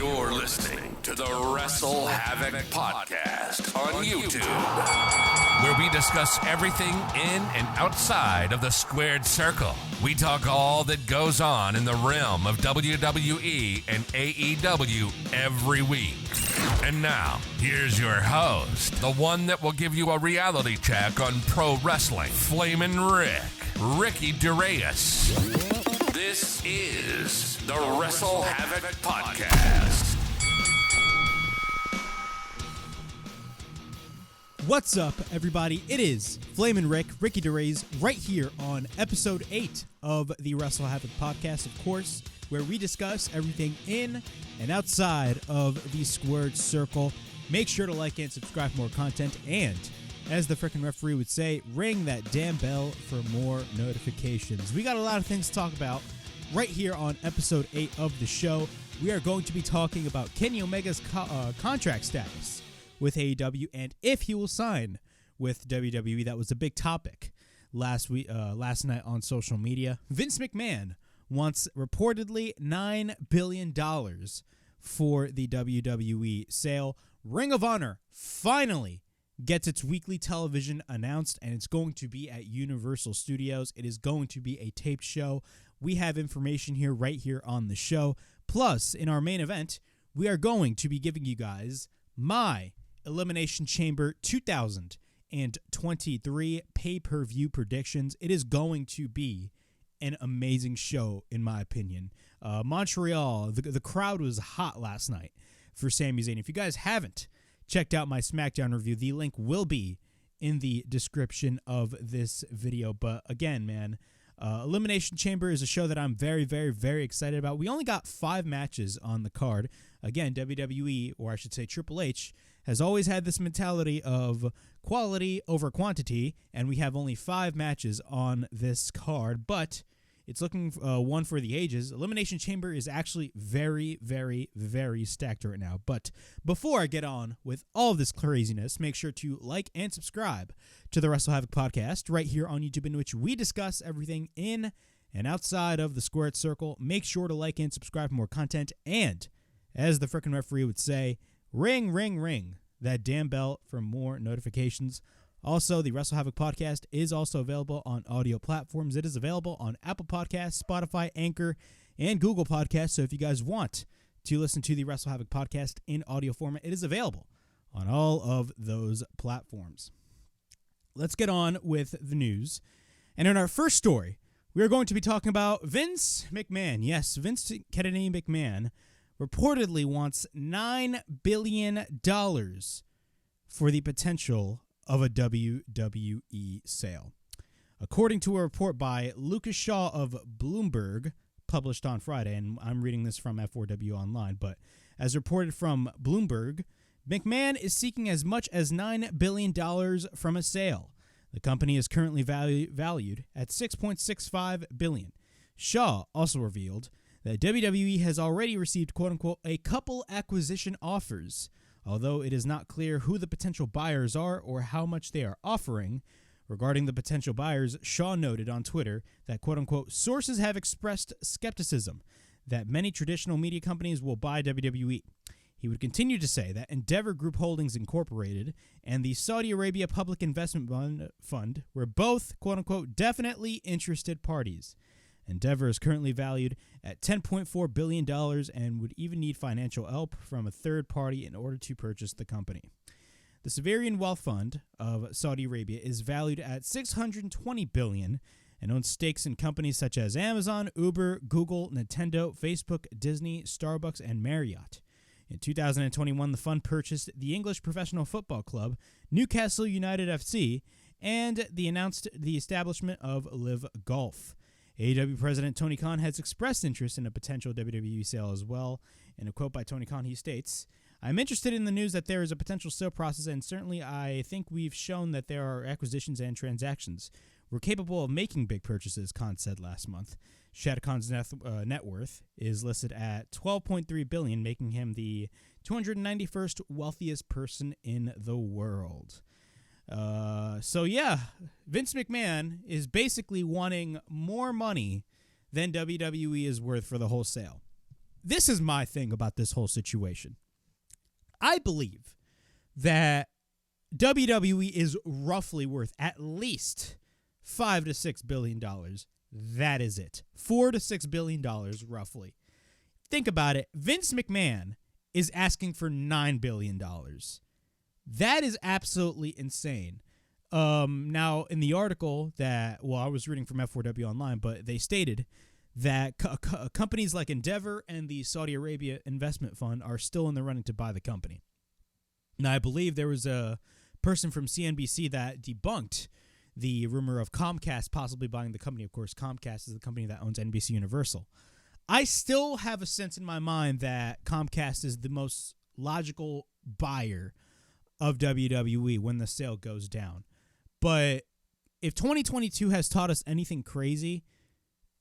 You're listening to the WrestleHavoc podcast on YouTube, where we discuss everything in and outside of the squared circle. We talk all that goes on in the realm of WWE and AEW every week. And now, here's your host, the one that will give you a reality check on pro wrestling, Flamin' Ricky DeReyes. This is the WrestleHavoc podcast. What's up, everybody? It is Flamin' Ricky DeReyes, right here on Episode 8 of the WrestleHavoc podcast, of course, where we discuss everything in and outside of the squared circle. Make sure to like and subscribe for more content, and as the frickin' referee would say, ring that damn bell for more notifications. We got a lot of things to talk about right here on Episode 8 of the show. We are going to be talking about Kenny Omega's contract status with AEW and if he will sign with WWE. That was a big topic last night on social media. Vince McMahon wants reportedly $9 billion for the WWE sale. Ring of Honor finally gets its weekly television announced, and it's going to be at Universal Studios. It is going to be a taped show. We have information here right here on the show. Plus, in our main event, we are going to be giving you guys my Elimination Chamber 2023 pay-per-view predictions. It is going to be an amazing show, in my opinion. Montreal, the crowd was hot last night for Sami Zayn. If you guys haven't checked out my SmackDown review, the link will be in the description of this video. But again, man, Elimination Chamber is a show that I'm very, very, very excited about. We only got 5 matches on the card. Again, WWE, or I should say Triple H, has always had this mentality of quality over quantity, and we have only 5 matches on this card, but it's looking one for the ages. Elimination Chamber is actually very, very, very stacked right now. But before I get on with all of this craziness, make sure to like and subscribe to the WrestleHavoc podcast right here on YouTube, in which we discuss everything in and outside of the squared circle. Make sure to like and subscribe for more content. And as the frickin' referee would say, ring, ring, ring that damn bell for more notifications. Also, the WrestleHavoc podcast is also available on audio platforms. It is available on Apple Podcasts, Spotify, Anchor, and Google Podcasts. So if you guys want to listen to the WrestleHavoc podcast in audio format, it is available on all of those platforms. Let's get on with the news. And in our first story, we are going to be talking about Vince McMahon. Yes, Vince Kennedy McMahon reportedly wants $9 billion for the potential of a WWE sale. According to a report by Lucas Shaw of Bloomberg, published on Friday, and I'm reading this from F4W Online, but as reported from Bloomberg, McMahon is seeking as much as $9 billion from a sale. The company is currently valued at $6.65 billion. Shaw also revealed that WWE has already received, quote-unquote, a couple acquisition offers. Although it is not clear who the potential buyers are or how much they are offering. Regarding the potential buyers, Shaw noted on Twitter that, quote-unquote, sources have expressed skepticism that many traditional media companies will buy WWE. He would continue to say that Endeavor Group Holdings Incorporated and the Saudi Arabia Public Investment Fund were both, quote-unquote, definitely interested parties. Endeavor is currently valued at $10.4 billion and would even need financial help from a third party in order to purchase the company. The Sovereign Wealth Fund of Saudi Arabia is valued at $620 billion and owns stakes in companies such as Amazon, Uber, Google, Nintendo, Facebook, Disney, Starbucks, and Marriott. In 2021, the fund purchased the English professional football club Newcastle United FC and announced the establishment of Live Golf. AEW President Tony Khan has expressed interest in a potential WWE sale as well. In a quote by Tony Khan, he states, "I'm interested in the news that there is a potential sale process, and certainly I think we've shown that there are acquisitions and transactions. We're capable of making big purchases," Khan said last month. Shad Khan's net worth is listed at $12.3 billion, making him the 291st wealthiest person in the world. So yeah, Vince McMahon is basically wanting more money than WWE is worth for the whole sale. this is my thing about this whole situation. I believe that WWE is roughly worth at least $5 to $6 billion. That is it. $4 to $6 billion roughly. Think about it. Vince McMahon is asking for $9 billion. That is absolutely insane. Now, in the article that, I was reading from F4W Online, but they stated that companies like Endeavor and the Saudi Arabia Investment Fund are still in the running to buy the company. Now, I believe there was a person from CNBC that debunked the rumor of Comcast possibly buying the company. Of course, Comcast is the company that owns NBC Universal. I still have a sense in my mind that Comcast is the most logical buyer of WWE when the sale goes down. But if 2022 has taught us anything crazy,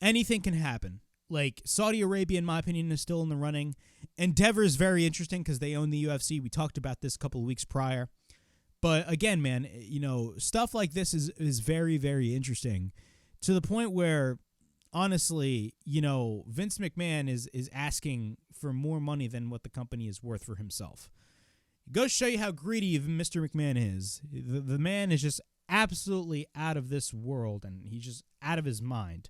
anything can happen. Like, Saudi Arabia, in my opinion, is still in the running. Endeavor is very interesting because they own the UFC. We talked about this a couple of weeks prior. But again, man, stuff like this is very, very interesting to the point where, honestly, Vince McMahon is asking for more money than what the company is worth for himself. It goes to show you how greedy Mr. McMahon is. The man is just absolutely out of this world, and he's just out of his mind.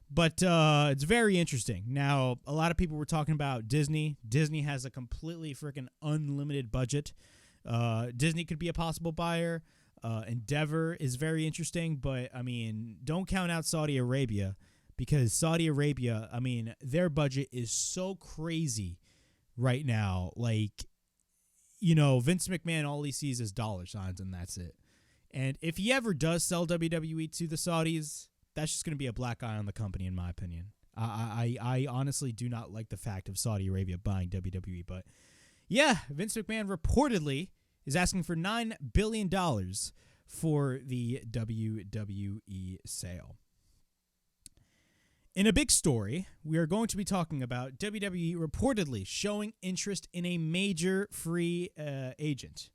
But it's very interesting. Now, a lot of people were talking about Disney. Disney has a completely freaking unlimited budget. Disney could be a possible buyer. Endeavor is very interesting, but, don't count out Saudi Arabia because Saudi Arabia, their budget is so crazy right now. Like, Vince McMahon, all he sees is dollar signs, and that's it. And if he ever does sell WWE to the Saudis, that's just going to be a black eye on the company, in my opinion. I honestly do not like the fact of Saudi Arabia buying WWE. But, yeah, Vince McMahon reportedly is asking for $9 billion for the WWE sale. In a big story, we are going to be talking about WWE reportedly showing interest in a major free agent.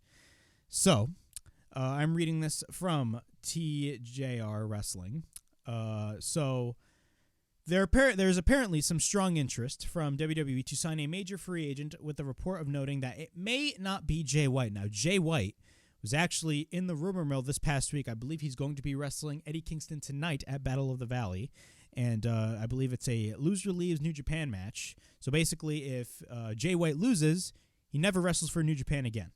So, I'm reading this from TJR Wrestling. So there's apparently some strong interest from WWE to sign a major free agent, with the report of noting that it may not be Jay White. Now, Jay White was actually in the rumor mill this past week. I believe he's going to be wrestling Eddie Kingston tonight at Battle of the Valley. And I believe it's a loser leaves New Japan match. So basically, if Jay White loses, he never wrestles for New Japan again.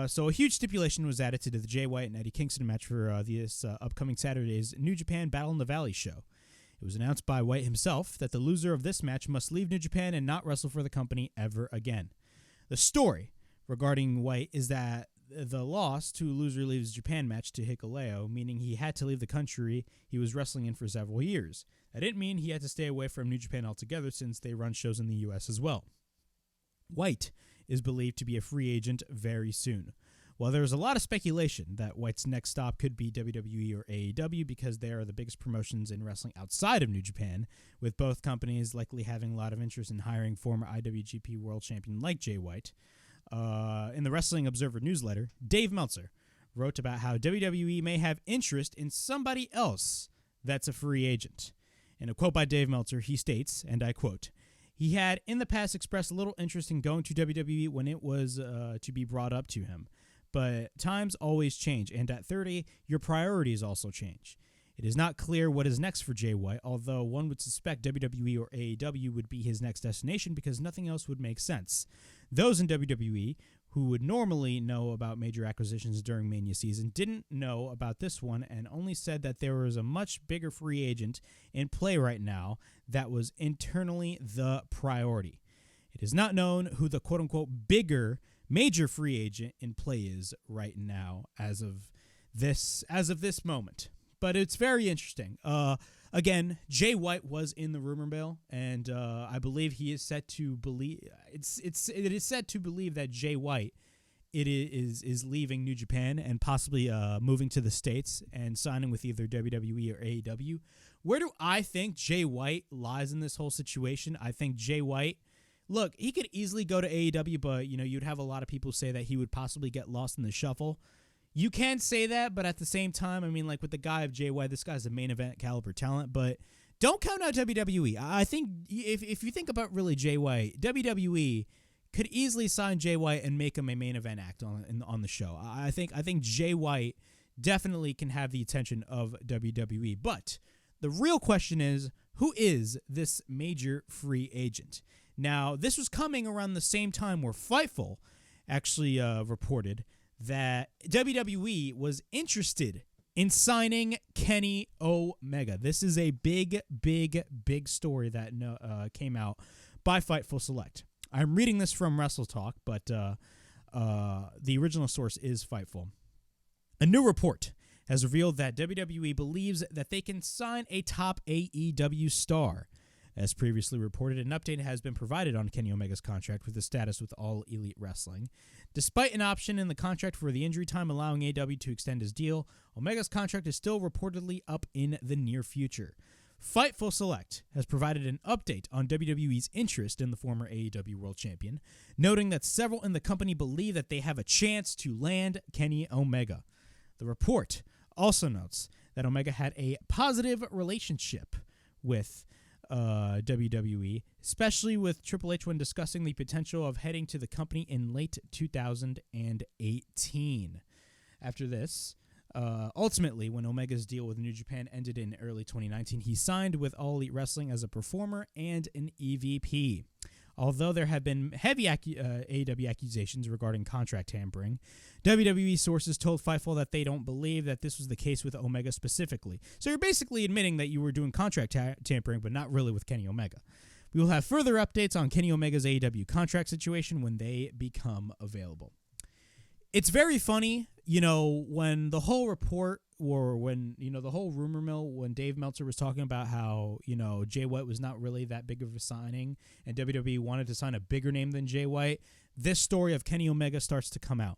So a huge stipulation was added to the Jay White and Eddie Kingston match for this upcoming Saturday's New Japan Battle in the Valley show. It was announced by White himself that the loser of this match must leave New Japan and not wrestle for the company ever again. The story regarding White is that the loss to loser leaves Japan match to Hikuleo, meaning he had to leave the country he was wrestling in for several years. That didn't mean he had to stay away from New Japan altogether, since they run shows in the U.S. as well. White is believed to be a free agent very soon. While there is a lot of speculation that White's next stop could be WWE or AEW because they are the biggest promotions in wrestling outside of New Japan, with both companies likely having a lot of interest in hiring former IWGP World Champion like Jay White, in the Wrestling Observer newsletter, Dave Meltzer wrote about how WWE may have interest in somebody else that's a free agent. In a quote by Dave Meltzer, he states, and I quote, "He had in the past expressed little interest in going to WWE when it was to be brought up to him. But times always change, and at 30, your priorities also change. It is not clear what is next for Jay White, although one would suspect WWE or AEW would be his next destination because nothing else would make sense. Those in WWE who would normally know about major acquisitions during Mania season didn't know about this one and only said that there was a much bigger free agent in play right now that was internally the priority. It is not known who the quote-unquote bigger major free agent in play is right now as of this moment. But it's very interesting. Again, Jay White was in the rumor mill, and I believe he is set to believe it is said to believe that Jay White is leaving New Japan and possibly moving to the States and signing with either WWE or AEW. Where do I think Jay White lies in this whole situation? I think Jay White, look, he could easily go to AEW, but you'd have a lot of people say that he would possibly get lost in the shuffle. You can say that, but at the same time, with the guy of Jay White, this guy's a main event caliber talent, but don't count out WWE. I think if you think about really Jay White, WWE could easily sign Jay White and make him a main event act on the show. I think Jay White definitely can have the attention of WWE. But the real question is, who is this major free agent? Now, this was coming around the same time where Fightful actually reported that WWE was interested in signing Kenny Omega. This is a big story that came out by Fightful Select. I'm reading this from WrestleTalk, but the original source is Fightful. A new report has revealed that WWE believes that they can sign a top AEW star. As previously reported, an update has been provided on Kenny Omega's contract with his status with All Elite Wrestling. Despite an option in the contract for the injury time allowing AEW to extend his deal, Omega's contract is still reportedly up in the near future. Fightful Select has provided an update on WWE's interest in the former AEW World Champion, noting that several in the company believe that they have a chance to land Kenny Omega. The report also notes that Omega had a positive relationship with WWE, especially with Triple H when discussing the potential of heading to the company in late 2018. After this, ultimately, when Omega's deal with New Japan ended in early 2019, he signed with All Elite Wrestling as a performer and an EVP. Although there have been heavy AEW accusations regarding contract tampering, WWE sources told Fightful that they don't believe that this was the case with Omega specifically. So you're basically admitting that you were doing contract tampering, but not really with Kenny Omega. We will have further updates on Kenny Omega's AEW contract situation when they become available. It's very funny, when the whole report or when, the whole rumor mill, when Dave Meltzer was talking about how, Jay White was not really that big of a signing and WWE wanted to sign a bigger name than Jay White, this story of Kenny Omega starts to come out.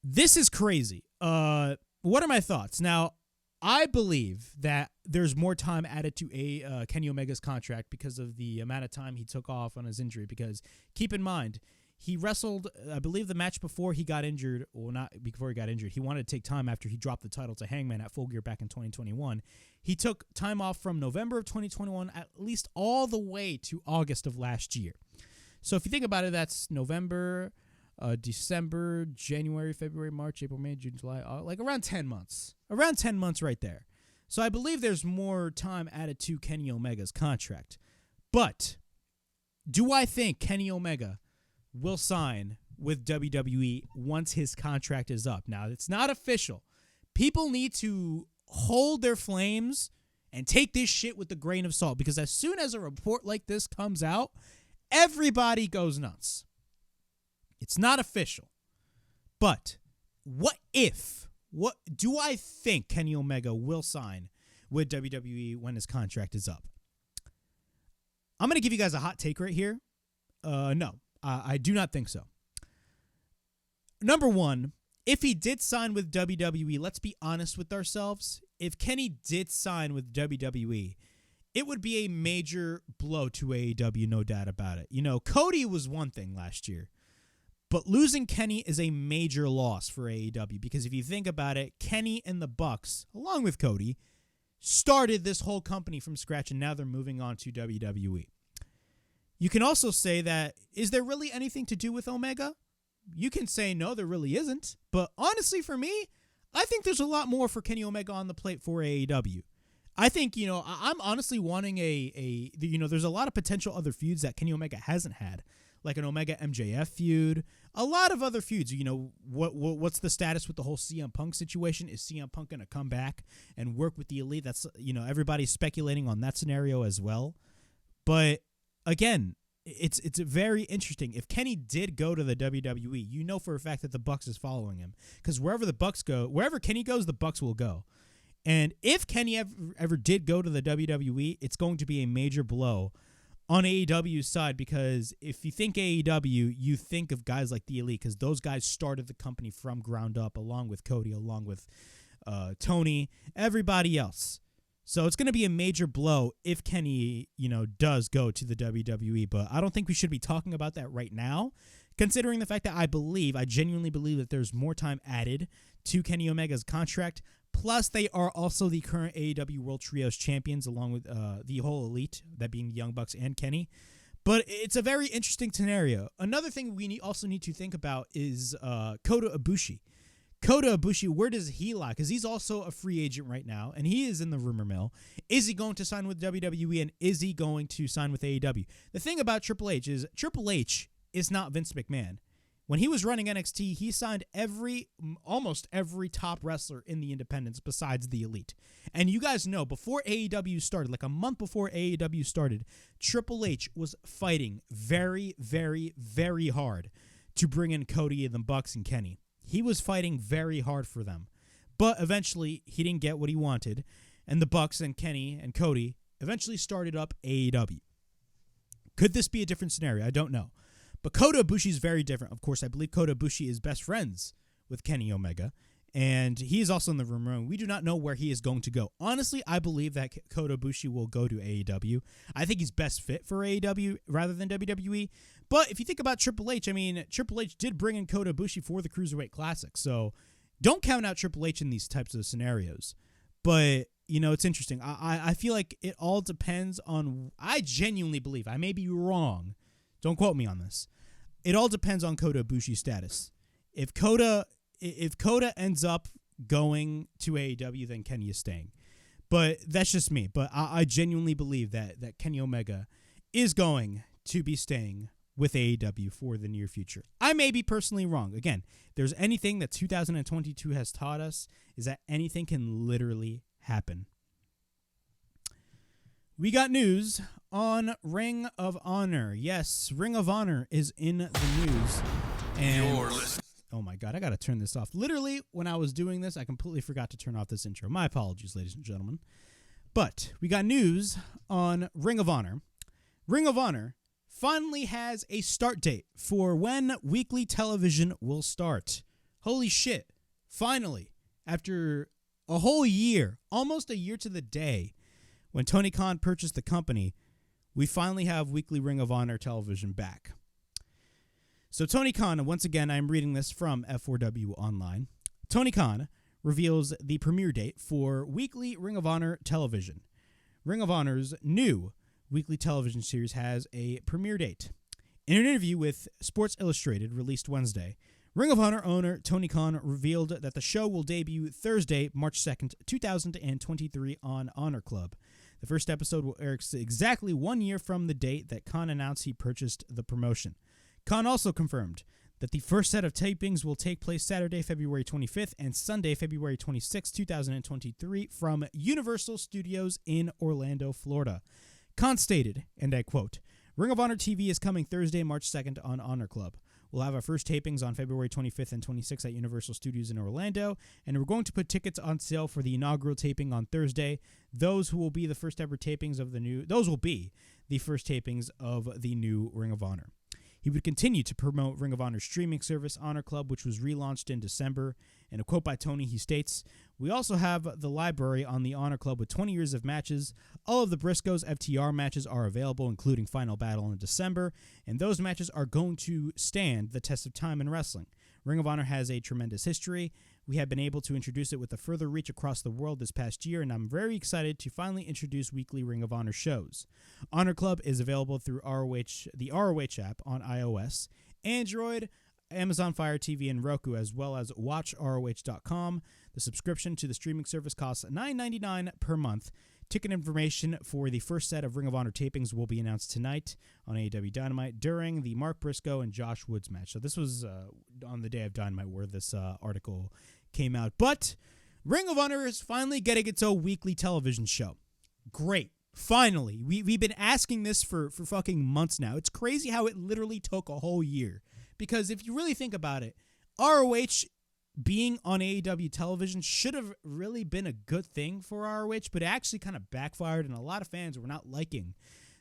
This is crazy. What are my thoughts? Now, I believe that there's more time added to Kenny Omega's contract because of the amount of time he took off on his injury, because keep in mind, he wrestled, I believe, the match before he got injured, or not before he got injured. He wanted to take time after he dropped the title to Hangman at Full Gear back in 2021. He took time off from November of 2021 at least all the way to August of last year. So if you think about it, that's November, December, January, February, March, April, May, June, July, like around 10 months. Around 10 months right there. So I believe there's more time added to Kenny Omega's contract. But do I think Kenny Omega will sign with WWE once his contract is up? Now, it's not official. People need to hold their flames and take this shit with a grain of salt, because as soon as a report like this comes out, everybody goes nuts. It's not official. But what do I think Kenny Omega will sign with WWE when his contract is up? I'm going to give you guys a hot take right here. No. I do not think so. Number one, if he did sign with WWE, let's be honest with ourselves. If Kenny did sign with WWE, it would be a major blow to AEW, no doubt about it. Cody was one thing last year, but losing Kenny is a major loss for AEW, because if you think about it, Kenny and the Bucks, along with Cody, started this whole company from scratch, and now they're moving on to WWE. You can also say that, is there really anything to do with Omega? You can say, no, there really isn't. But honestly, for me, I think there's a lot more for Kenny Omega on the plate for AEW. I think, I'm honestly wanting there's a lot of potential other feuds that Kenny Omega hasn't had, like an Omega MJF feud, a lot of other feuds. What's the status with the whole CM Punk situation? Is CM Punk going to come back and work with the Elite? That's, everybody's speculating on that scenario as well. But again, it's very interesting. If Kenny did go to the WWE, for a fact that the Bucks is following him, because wherever Kenny goes, the Bucks will go. And if Kenny ever did go to the WWE, it's going to be a major blow on AEW's side, because if you think AEW, you think of guys like the Elite, because those guys started the company from ground up, along with Cody, along with Tony, everybody else. So it's going to be a major blow if Kenny, does go to the WWE. But I don't think we should be talking about that right now, considering the fact that I genuinely believe that there's more time added to Kenny Omega's contract. Plus, they are also the current AEW World Trios champions, along with the whole elite, that being the Young Bucks and Kenny. But it's a very interesting scenario. Another thing we also need to think about is Kota Ibushi. Kota Ibushi, where does he lie? Because he's also a free agent right now, and he is in the rumor mill. Is he going to sign with WWE, and is he going to sign with AEW? The thing about Triple H is not Vince McMahon. When he was running NXT, he signed almost every top wrestler in the independents besides the elite. And you guys know, before AEW started, like a month before AEW started, Triple H was fighting very, very, very hard to bring in Cody and the Bucks and Kenny. He was fighting very hard for them. But eventually, he didn't get what he wanted, and the Bucks and Kenny and Cody eventually started up AEW. Could this be a different scenario? I don't know. But Kota Ibushi is very different. Of course, I believe Kota Ibushi is best friends with Kenny Omega, and he is also in the room room. We do not know where he is going to go. Honestly, I believe that Kota Ibushi will go to AEW. I think he's best fit for AEW rather than WWE. But if you think about Triple H, I mean, Triple H did bring in Kota Ibushi for the Cruiserweight Classic, so don't count out Triple H in these types of scenarios. But, you know, it's interesting. I feel like it all depends on, I genuinely believe, I may be wrong, don't quote me on this. It all depends on Kota Ibushi's status. If Kota ends up going to AEW, then Kenny is staying. But that's just me. But I genuinely believe that Kenny Omega is going to be staying with AEW for the near future. I may be personally wrong. Again, if there's anything that 2022 has taught us, is that anything can literally happen. We got news on Ring of Honor. Yes, Ring of Honor is in the news. And oh my God, I got to turn this off. Literally, when I was doing this, I completely forgot to turn off this intro. My apologies, ladies and gentlemen. But we got news on Ring of Honor. Ring of Honor finally has a start date for when weekly television will start. Holy shit. Finally, after a whole year, almost a year to the day, when Tony Khan purchased the company, we finally have weekly Ring of Honor television back. So Tony Khan, once again, I'm reading this from F4W Online. Tony Khan reveals the premiere date for weekly Ring of Honor television. Ring of Honor's new weekly television series has a premiere date. In an interview with Sports Illustrated released Wednesday, Ring of Honor owner Tony Khan revealed that the show will debut Thursday, March 2nd, 2023 on Honor Club. The first episode will air exactly 1 year from the date that Khan announced he purchased the promotion. Khan also confirmed that the first set of tapings will take place Saturday, February 25th and Sunday, February 26th, 2023 from Universal Studios in Orlando, Florida. Khan stated, and I quote, "Ring of Honor TV is coming Thursday, March 2nd on Honor Club. We'll have our first tapings on February 25th and 26th at Universal Studios in Orlando, and we're going to put tickets on sale for the inaugural taping on Thursday. Those will be the first tapings of the new Ring of Honor." He would continue to promote Ring of Honor's streaming service, Honor Club, which was relaunched in December. In a quote by Tony, he states, "We also have the library on the Honor Club with 20 years of matches. All of the Briscoes FTR matches are available, including Final Battle in December, and those matches are going to stand the test of time in wrestling. Ring of Honor has a tremendous history. We have been able to introduce it with a further reach across the world this past year, and I'm very excited to finally introduce weekly Ring of Honor shows. Honor Club is available through the ROH app on iOS, Android, Amazon Fire TV, and Roku, as well as WatchROH.com. The subscription to the streaming service costs $9.99 per month. Ticket information for the first set of Ring of Honor tapings will be announced tonight on AEW Dynamite during the Mark Briscoe and Josh Woods match." So this was on the day of Dynamite where this article came out. But Ring of Honor is finally getting its own weekly television show. Great. Finally. We've been asking this for fucking months now. It's crazy how it literally took a whole year. Because if you really think about it, ROH being on AEW television should have really been a good thing for ROH, but it actually kind of backfired, and a lot of fans were not liking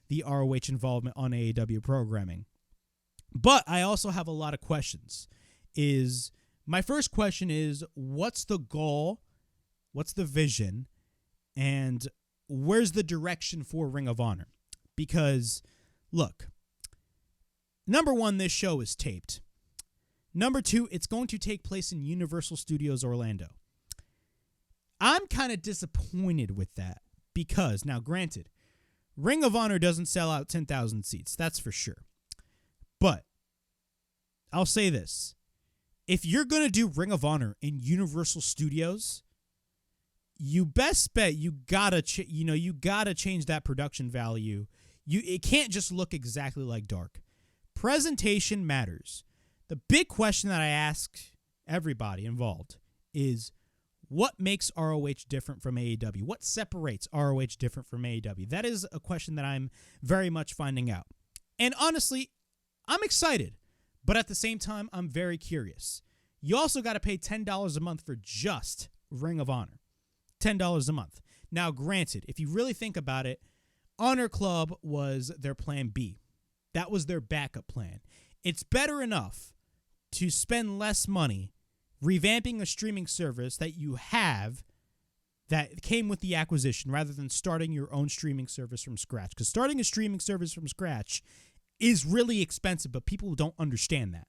the ROH involvement on AEW programming. But I also have a lot of questions. My first question is, what's the goal? What's the vision? And where's the direction for Ring of Honor? Because, look, number one, this show is taped. Number two, it's going to take place in Universal Studios Orlando. I'm kind of disappointed with that because, now granted, Ring of Honor doesn't sell out 10,000 seats. That's for sure. But I'll say this. If you're going to do Ring of Honor in Universal Studios, you best bet you gotta change that production value. It can't just look exactly like Dark. Presentation matters. The big question that I ask everybody involved is, what makes ROH different from AEW? What separates ROH different from AEW? That is a question that I'm very much finding out. And honestly, I'm excited, but at the same time, I'm very curious. You also got to pay $10 a month for just Ring of Honor. $10 a month. Now, granted, if you really think about it, Honor Club was their plan B. That was their backup plan. It's better enough to spend less money revamping a streaming service that you have that came with the acquisition rather than starting your own streaming service from scratch. Because starting a streaming service from scratch is really expensive, but people don't understand that.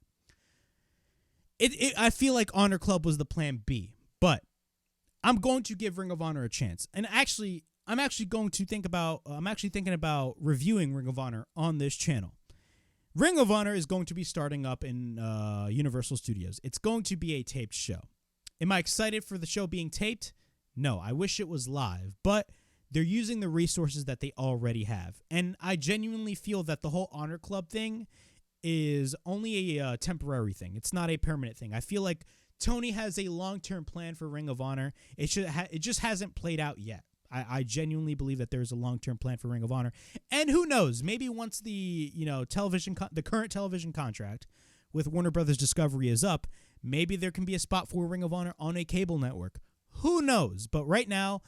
I feel like Honor Club was the plan B, but I'm going to give Ring of Honor a chance. And actually, I'm actually thinking about reviewing Ring of Honor on this channel. Ring of Honor is going to be starting up in Universal Studios. It's going to be a taped show. Am I excited for the show being taped? No, I wish it was live, but they're using the resources that they already have. And I genuinely feel that the whole Honor Club thing is only a temporary thing. It's not a permanent thing. I feel like Tony has a long-term plan for Ring of Honor. It just hasn't played out yet. I genuinely believe that there's a long-term plan for Ring of Honor. And who knows, maybe once the the current television contract with Warner Brothers Discovery is up, maybe there can be a spot for Ring of Honor on a cable network. Who knows? But right now,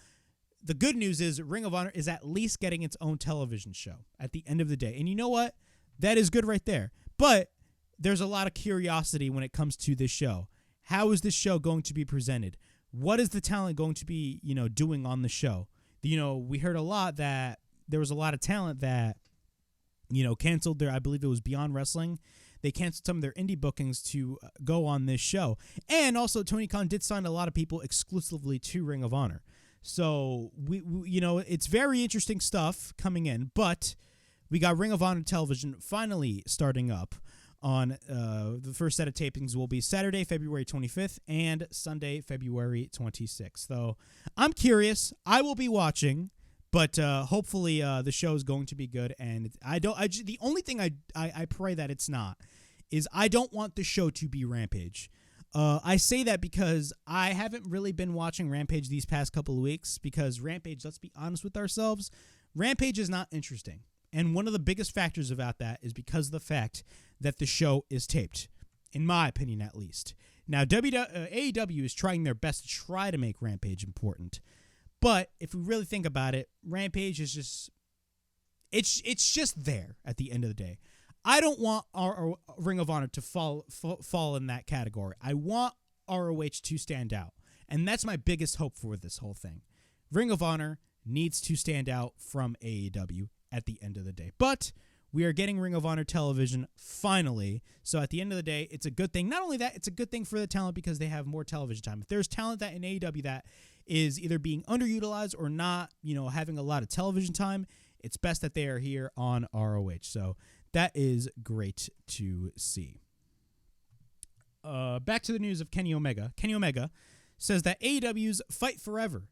the good news is Ring of Honor is at least getting its own television show at the end of the day. And you know what? That is good right there. But there's a lot of curiosity when it comes to this show. How is this show going to be presented? What is the talent going to be, doing on the show? We heard a lot that there was a lot of talent that, canceled their, I believe it was Beyond Wrestling. They canceled some of their indie bookings to go on this show. And also Tony Khan did sign a lot of people exclusively to Ring of Honor. So, we it's very interesting stuff coming in, but we got Ring of Honor television finally starting up. On the first set of tapings will be Saturday, February 25th, and Sunday, February 26th. So I'm curious. I will be watching, but hopefully the show is going to be good. And the only thing I pray that it's not is I don't want the show to be Rampage. I say that because I haven't really been watching Rampage these past couple of weeks because Rampage, let's be honest with ourselves, Rampage is not interesting. And one of the biggest factors about that is because of the fact that the show is taped, in my opinion at least. Now, AEW is trying their best to try to make Rampage important. But if we really think about it, Rampage is just... It's just there at the end of the day. I don't want our Ring of Honor to fall in that category. I want ROH to stand out. And that's my biggest hope for this whole thing. Ring of Honor needs to stand out from AEW at the end of the day. But we are getting Ring of Honor television finally. So at the end of the day, it's a good thing. Not only that, it's a good thing for the talent because they have more television time. If there's talent that in AEW that is either being underutilized or not, having a lot of television time, it's best that they are here on ROH. So that is great to see. Back to the news of Kenny Omega. Kenny Omega says that AEW's Fight Forever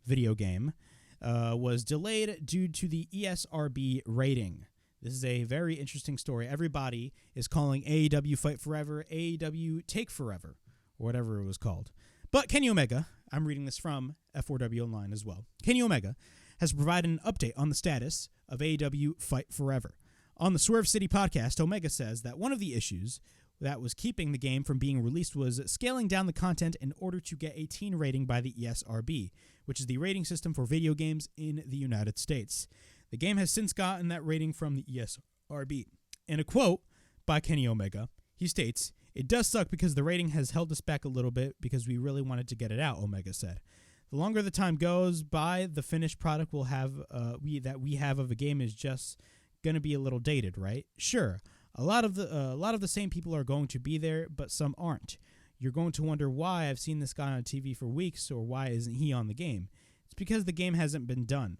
video game was delayed due to the ESRB rating. This is a very interesting story. Everybody is calling AEW Fight Forever AEW Take Forever, or whatever it was called. But Kenny Omega, I'm reading this from F4W Online as well. Kenny Omega has provided an update on the status of AEW Fight Forever. On the Swerve City podcast, Omega says that one of the issues that was keeping the game from being released was scaling down the content in order to get a teen rating by the ESRB, which is the rating system for video games in the United States. The game has since gotten that rating from the ESRB. In a quote by Kenny Omega, he states, "It does suck because the rating has held us back a little bit because we really wanted to get it out," Omega said. "The longer the time goes by, the finished product we'll have we have of a game is just going to be a little dated, right? Sure. A lot of the same people are going to be there, but some aren't. you're going to wonder why I've seen this guy on TV for weeks, or why isn't he on the game? It's because the game hasn't been done.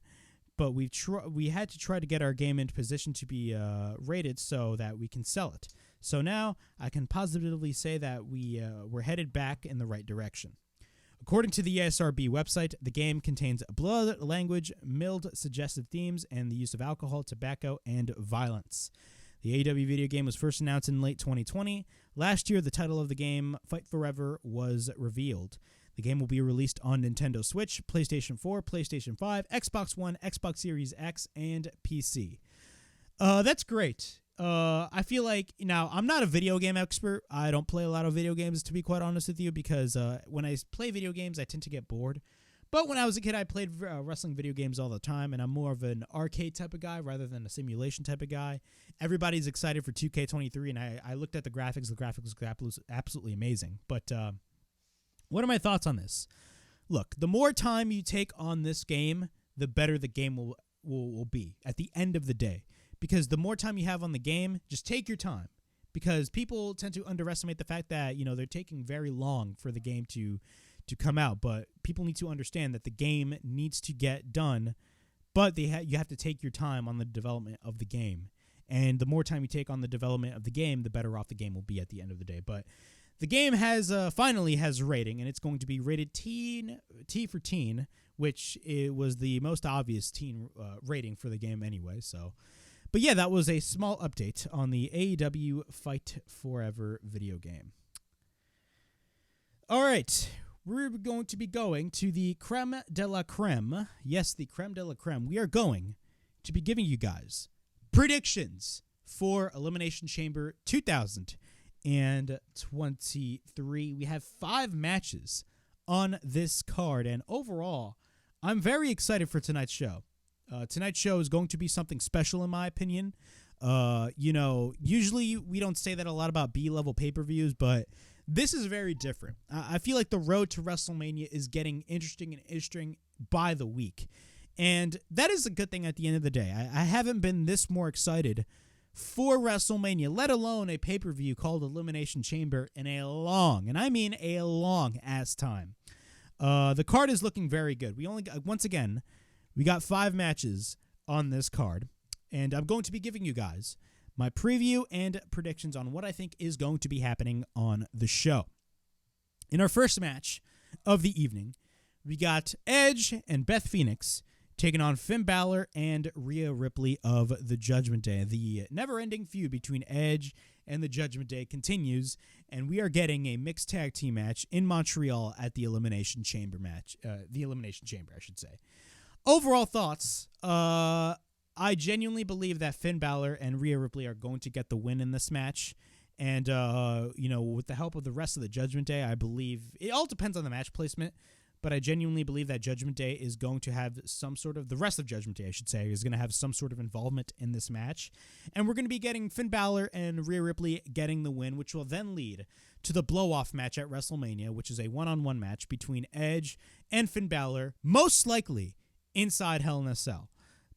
But we had to try to get our game into position to be rated so that we can sell it. So now I can positively say that we're headed back in the right direction. According to the ESRB website, the game contains blood, language, mild suggestive themes, and the use of alcohol, tobacco, and violence. The AEW video game was first announced in late 2020. Last year, the title of the game, Fight Forever, was revealed. The game will be released on Nintendo Switch, PlayStation 4, PlayStation 5, Xbox One, Xbox Series X, and PC. That's great. I feel like, now, I'm not a video game expert. I don't play a lot of video games, to be quite honest with you, because when I play video games, I tend to get bored. But when I was a kid, I played wrestling video games all the time, and I'm more of an arcade type of guy rather than a simulation type of guy. Everybody's excited for 2K23, and I looked at the graphics. The graphics look absolutely amazing. But what are my thoughts on this? Look, the more time you take on this game, the better the game will be at the end of the day. Because the more time you have on the game, just take your time. Because people tend to underestimate the fact that, they're taking very long for the game to come out. But people need to understand that the game needs to get done, but you have to take your time on the development of the game. And the more time you take on the development of the game, the better off the game will be at the end of the day. But the game finally has a rating, and it's going to be rated T for teen, which was the most obvious teen rating for the game anyway. So, but yeah, that was a small update on the AEW Fight Forever video game. All right, we're going to be going to the creme de la creme. Yes, the creme de la creme. We are going to be giving you guys predictions for Elimination Chamber 2023. We have 5 matches on this card, and overall, I'm very excited for tonight's show. Tonight's show is going to be something special, in my opinion. Usually we don't say that a lot about B-level pay-per-views, but this is very different. I feel like the road to WrestleMania is getting interesting by the week, and that is a good thing at the end of the day. I haven't been this more excited for WrestleMania, let alone a pay-per-view called Elimination Chamber, in a long, and I mean a long-ass time. The card is looking very good. Once again, we got 5 matches on this card, and I'm going to be giving you guys my preview and predictions on what I think is going to be happening on the show. In our first match of the evening, we got Edge and Beth Phoenix taking on Finn Balor and Rhea Ripley of the Judgment Day. The never-ending feud between Edge and the Judgment Day continues, and we are getting a mixed tag team match in Montreal at the Elimination Chamber match. The Elimination Chamber, I should say. Overall thoughts, I genuinely believe that Finn Balor and Rhea Ripley are going to get the win in this match. And, with the help of the rest of the Judgment Day, I believe it all depends on the match placement. But I genuinely believe that Judgment Day is going to have the rest of Judgment Day, I should say, is going to have some sort of involvement in this match. And we're going to be getting Finn Balor and Rhea Ripley getting the win, which will then lead to the blow-off match at WrestleMania, which is a one-on-one match between Edge and Finn Balor, most likely inside Hell in a Cell.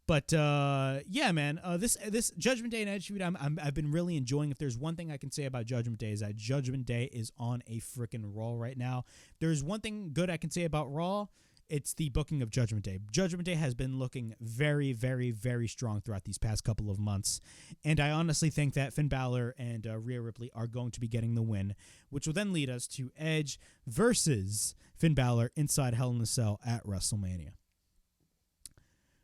But, yeah, man, this Judgment Day and Edge feud, I've been really enjoying. If there's one thing I can say about Judgment Day is that Judgment Day is on a freaking roll right now. There's one thing good I can say about Raw. It's the booking of Judgment Day. Judgment Day has been looking very, very, very strong throughout these past couple of months. And I honestly think that Finn Balor and Rhea Ripley are going to be getting the win, which will then lead us to Edge versus Finn Balor inside Hell in a Cell at WrestleMania.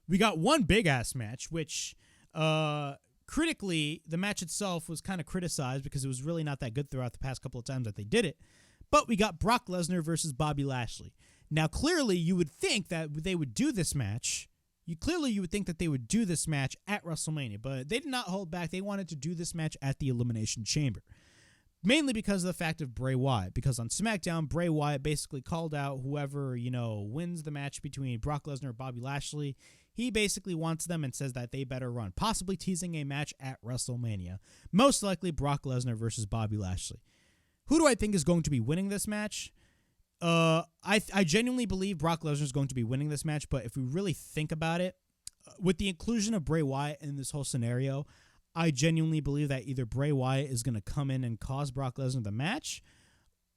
We got one big-ass match, which critically, the match itself was kind of criticized because it was really not that good throughout the past couple of times that they did it. But we got Brock Lesnar versus Bobby Lashley. Now, clearly, you would think that they would do this match. You would think that they would do this match at WrestleMania, but they did not hold back. They wanted to do this match at the Elimination Chamber. Mainly because of the fact of Bray Wyatt. Because on SmackDown, Bray Wyatt basically called out whoever, wins the match between Brock Lesnar and Bobby Lashley. He basically wants them and says that they better run, possibly teasing a match at WrestleMania. Most likely Brock Lesnar versus Bobby Lashley. Who do I think is going to be winning this match? I genuinely believe Brock Lesnar is going to be winning this match, but if we really think about it, with the inclusion of Bray Wyatt in this whole scenario, I genuinely believe that either Bray Wyatt is going to come in and cause Brock Lesnar the match,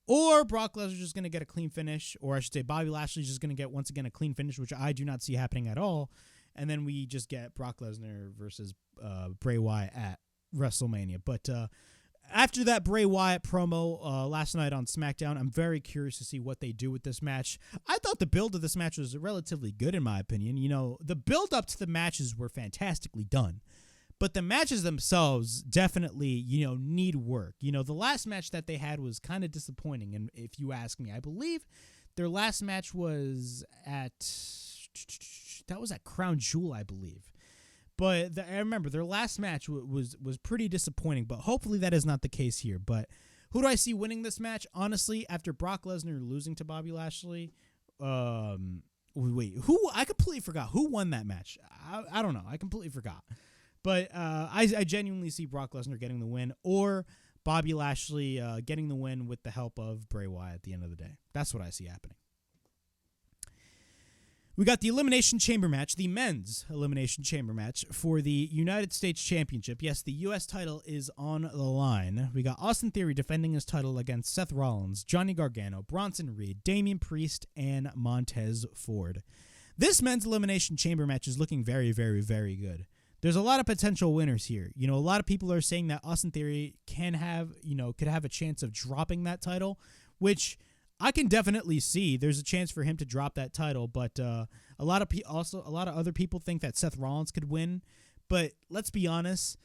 Or Brock Lesnar's just going to get a clean finish, or I should say Bobby Lashley's just going to get, once again, a clean finish, which I do not see happening at all. And then we just get Brock Lesnar versus Bray Wyatt at WrestleMania. But after that Bray Wyatt promo last night on SmackDown, I'm very curious to see what they do with this match. I thought the build of this match was relatively good, in my opinion. You know, the build up to the matches were fantastically done. But the matches themselves definitely, you know, need work. You know, the last match that they had was kind of disappointing. And if you ask me, I believe their last match was at Crown Jewel, I believe. But I remember their last match was pretty disappointing. But hopefully that is not the case here. But who do I see winning this match? Honestly, after Brock Lesnar losing to Bobby Lashley, wait, who? I completely forgot who won that match. I don't know. I completely forgot. But I genuinely see Brock Lesnar getting the win, or Bobby Lashley getting the win with the help of Bray Wyatt at the end of the day. That's what I see happening. We got the Elimination Chamber match, the men's Elimination Chamber match for the United States Championship. Yes, the U.S. title is on the line. We got Austin Theory defending his title against Seth Rollins, Johnny Gargano, Bronson Reed, Damian Priest, and Montez Ford. This men's Elimination Chamber match is looking very, very, very good. There's a lot of potential winners here. You know, a lot of people are saying that Austin Theory could have a chance of dropping that title, which I can definitely see. There's a chance for him to drop that title, but a lot of other people think that Seth Rollins could win. But let's be honest,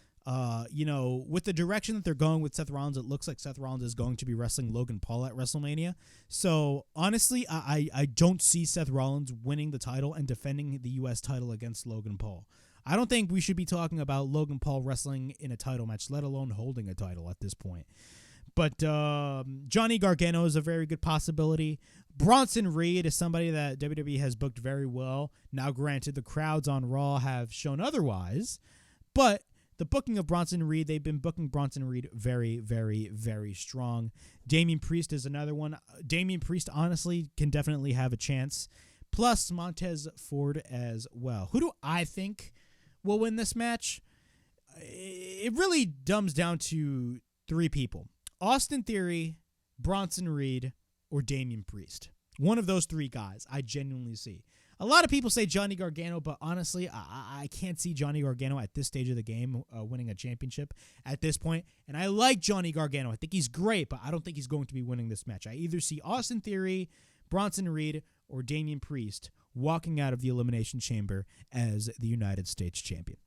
you know, with the direction that they're going with Seth Rollins, it looks like Seth Rollins is going to be wrestling Logan Paul at WrestleMania. So honestly, I don't see Seth Rollins winning the title and defending the U.S. title against Logan Paul. I don't think we should be talking about Logan Paul wrestling in a title match, let alone holding a title at this point. But Johnny Gargano is a very good possibility. Bronson Reed is somebody that WWE has booked very well. Now, granted, the crowds on Raw have shown otherwise, but the booking of Bronson Reed, they've been booking Bronson Reed very, very, very strong. Damian Priest is another one. Damian Priest, honestly, can definitely have a chance. Plus Montez Ford as well. Who do I think will win this match? It really dumbs down to three people: Austin Theory, Bronson Reed, or Damian Priest. One of those three guys I genuinely see. A lot of people say Johnny Gargano, but honestly, I can't see Johnny Gargano at this stage of the game winning a championship at this point. And I like Johnny Gargano. I think he's great, but I don't think he's going to be winning this match. I either see Austin Theory, Bronson Reed, or Damian Priest walking out of the Elimination Chamber as the United States champion.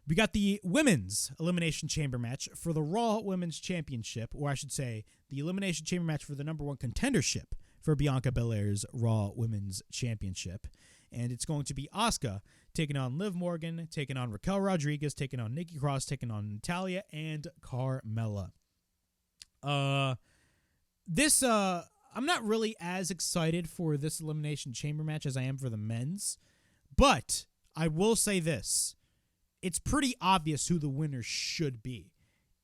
We got the women's Elimination Chamber match for the Raw Women's Championship, or I should say the Elimination Chamber match for the number one contendership for Bianca Belair's Raw Women's Championship. And it's going to be Asuka taking on Liv Morgan, taking on Raquel Rodriguez, taking on Nikki Cross, taking on Natalya, and Carmella. I'm not really as excited for this Elimination Chamber match as I am for the men's, but I will say this. It's pretty obvious who the winner should be,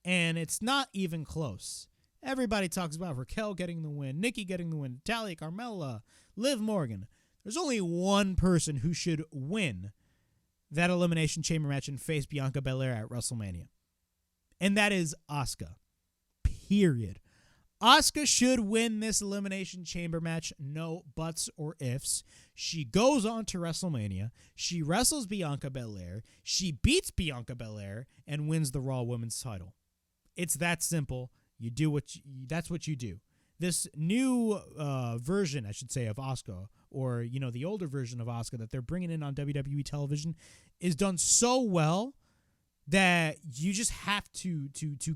and it's not even close. Everybody talks about Raquel getting the win, Nikki getting the win, Natalya, Carmella, Liv Morgan. There's only one person who should win that Elimination Chamber match and face Bianca Belair at WrestleMania, and that is Asuka. Period. Asuka should win this Elimination Chamber match, no buts or ifs. She goes on to WrestleMania. She wrestles Bianca Belair. She beats Bianca Belair and wins the Raw Women's title. It's that simple. That's what you do. This new version, I should say, of Asuka, or the older version of Asuka that they're bringing in on WWE television, is done so well that you just have to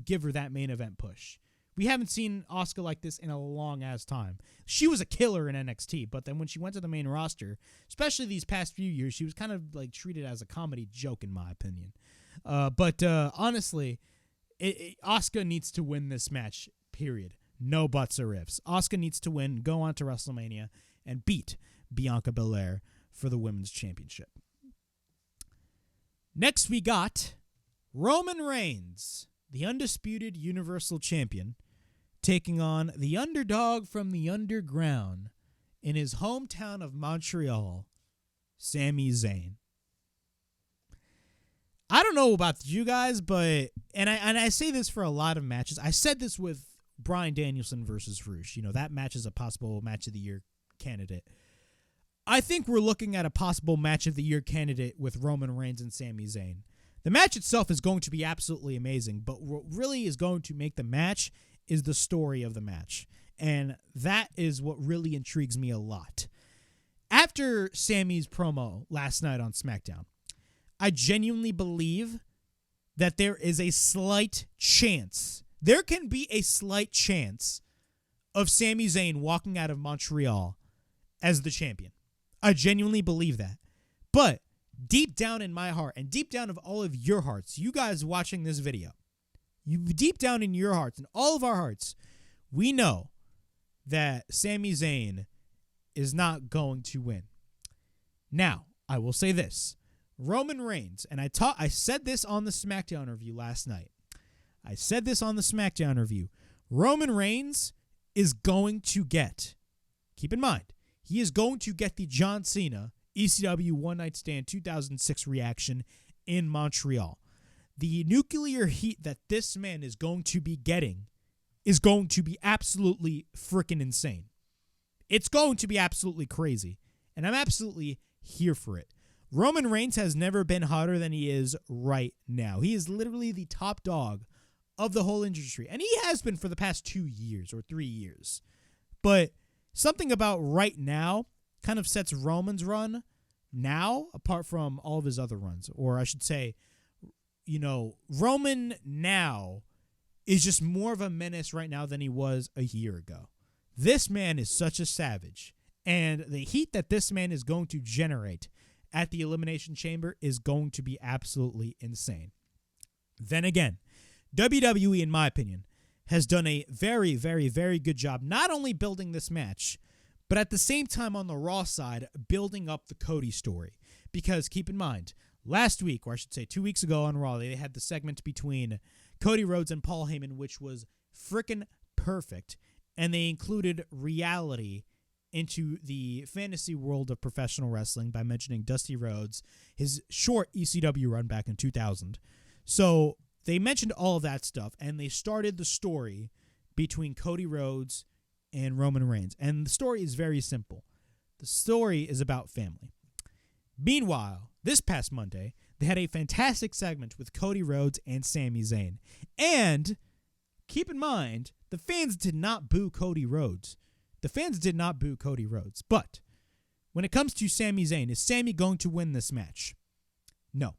give her that main event push. We haven't seen Asuka like this in a long-ass time. She was a killer in NXT, but then when she went to the main roster, especially these past few years, she was kind of like treated as a comedy joke, in my opinion. But honestly, Asuka needs to win this match, period. No buts or ifs. Asuka needs to win, go on to WrestleMania, and beat Bianca Belair for the Women's Championship. Next, we got Roman Reigns, the undisputed Universal Champion, taking on the underdog from the underground in his hometown of Montreal, Sami Zayn. I don't know about you guys, but and I say this for a lot of matches. I said this with Bryan Danielson versus Roosh. That match is a possible match of the year candidate. I think we're looking at a possible match of the year candidate with Roman Reigns and Sami Zayn. The match itself is going to be absolutely amazing, but what really is going to make the match is the story of the match. And that is what really intrigues me a lot. After Sami's promo last night on SmackDown, I genuinely believe that there is a slight chance, there can be a slight chance of Sami Zayn walking out of Montreal as the champion. I genuinely believe that. But deep down in my heart, and deep down of all of your hearts, you guys watching this video, deep down in your hearts and all of our hearts, we know that Sami Zayn is not going to win. Now, I will say this. Roman Reigns, and I said this on the SmackDown review last night. I said this on the SmackDown review. Roman Reigns is going to get, keep in mind, he is going to get the John Cena ECW One Night Stand 2006 reaction in Montreal. The nuclear heat that this man is going to be getting is going to be absolutely freaking insane. It's going to be absolutely crazy, and I'm absolutely here for it. Roman Reigns has never been hotter than he is right now. He is literally the top dog of the whole industry, and he has been for the past 2 years or 3 years. But something about right now kind of sets Roman's run now apart from all of his other runs. Or I should say, Roman now is just more of a menace right now than he was a year ago. This man is such a savage, and the heat that this man is going to generate at the Elimination Chamber is going to be absolutely insane. Then again, WWE, in my opinion, has done a very, very, very good job not only building this match, but at the same time on the Raw side, building up the Cody story. Because keep in mind, last week, or I should say 2 weeks ago on Raw, they had the segment between Cody Rhodes and Paul Heyman, which was freaking perfect. And they included reality into the fantasy world of professional wrestling by mentioning Dusty Rhodes, his short ECW run back in 2000. So they mentioned all of that stuff, and they started the story between Cody Rhodes and Roman Reigns. And the story is very simple. The story is about family. Meanwhile, this past Monday, they had a fantastic segment with Cody Rhodes and Sami Zayn. And keep in mind, the fans did not boo Cody Rhodes. The fans did not boo Cody Rhodes. But when it comes to Sami Zayn, is Sami going to win this match? No.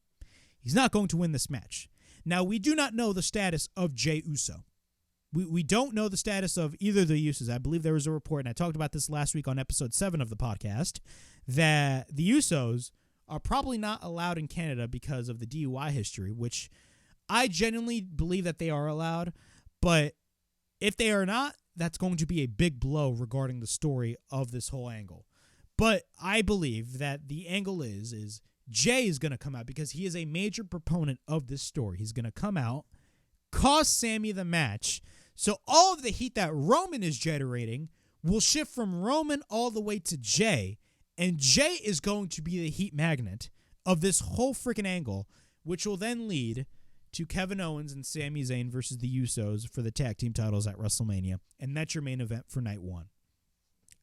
He's not going to win this match. Now, we do not know the status of Jey Uso. We don't know the status of either of the Usos. I believe there was a report, and I talked about this last week on episode 7 of the podcast, that the Usos are probably not allowed in Canada because of the DUI history, which I genuinely believe that they are allowed. But if they are not, that's going to be a big blow regarding the story of this whole angle. But I believe that the angle is Jey is going to come out because he is a major proponent of this story. He's going to come out, cost Sami the match, so all of the heat that Roman is generating will shift from Roman all the way to Jey, and Jey is going to be the heat magnet of this whole freaking angle, which will then lead to Kevin Owens and Sami Zayn versus the Usos for the tag team titles at WrestleMania, and that's your main event for night one.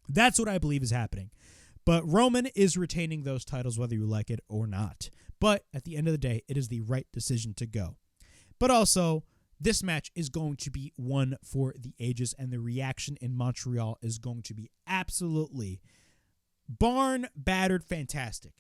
That's what I believe is happening. But Roman is retaining those titles whether you like it or not. But at the end of the day, it is the right decision to go. But also, this match is going to be one for the ages, and the reaction in Montreal is going to be absolutely barn-battered fantastic.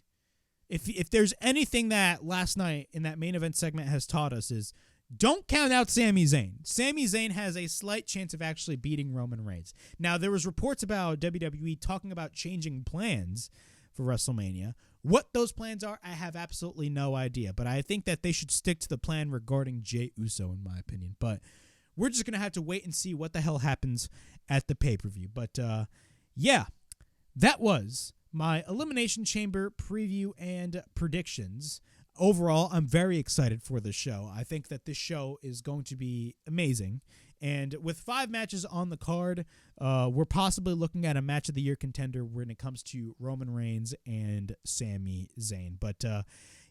If there's anything that last night in that main event segment has taught us is don't count out Sami Zayn. Sami Zayn has a slight chance of actually beating Roman Reigns. Now, there was reports about WWE talking about changing plans for WrestleMania. What those plans are, I have absolutely no idea. But I think that they should stick to the plan regarding Jey Uso, in my opinion. But we're just going to have to wait and see what the hell happens at the pay-per-view. But, yeah, that was my Elimination Chamber preview and predictions. Overall, I'm very excited for this show. I think that this show is going to be amazing. And with 5 matches on the card, we're possibly looking at a match of the year contender when it comes to Roman Reigns and Sami Zayn. But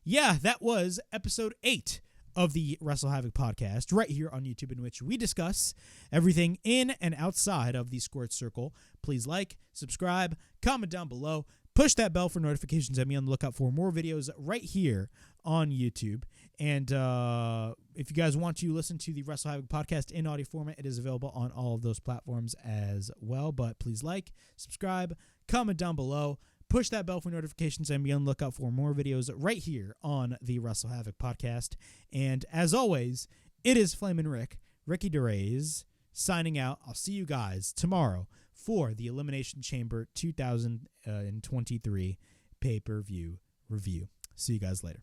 yeah, that was episode 8 of the WrestleHavoc podcast right here on YouTube, in which we discuss everything in and outside of the Squared Circle. Please like, subscribe, comment down below, push that bell for notifications, and be on the lookout for more videos right here on YouTube. And if you guys want to listen to the WrestleHavoc podcast in audio format, it is available on all of those platforms as well. But please like, subscribe, comment down below, push that bell for notifications, and be on the lookout for more videos right here on the WrestleHavoc podcast. And as always, it is Flamin' Ricky DeRays, signing out. I'll see you guys tomorrow for the Elimination Chamber 2023 pay-per-view review. See you guys later.